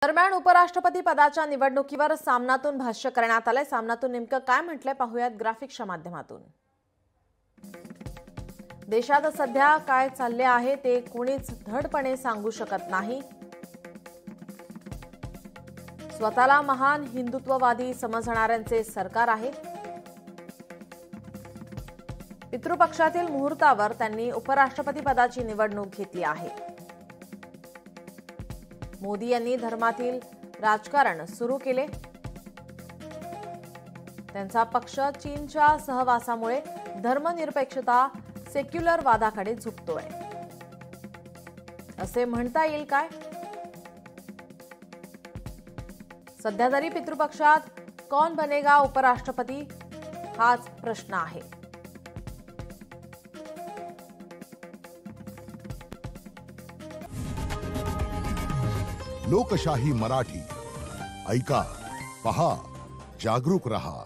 दरम्यान उपराष्ट्रपती पदाच्या निवडणुकीवर सामनातून भाष्य करण्यात आले। सामनातून नेमकं काय म्हटलंय पाहूयात ग्राफिक्सच्या माध्यमातून। देशात सध्या काय चालले आहे ते कोणीच धडपणे सांगू शकत नाही। स्वतःला महान हिंदुत्ववादी समजणाऱ्यांचे सरकार आहे। पितृपक्षातील मुहूर्तावर त्यांनी उपराष्ट्रपती पदाची निवडणूक घेतली आहे। मोदी यांनी धर्मातील राजकारण सुरू केले। त्यांचा पक्ष चीनच्या सहवासामुळे धर्मनिरपेक्षता सेक्युलर वादाकडे झुकतोय असे म्हणता येईल काय? सध्या तरी पितृपक्षात कौन बनेगा उपराष्ट्रपती हाच प्रश्न आहे। लोकशाही मराठी ऐका, पहा, जागरूक रहा।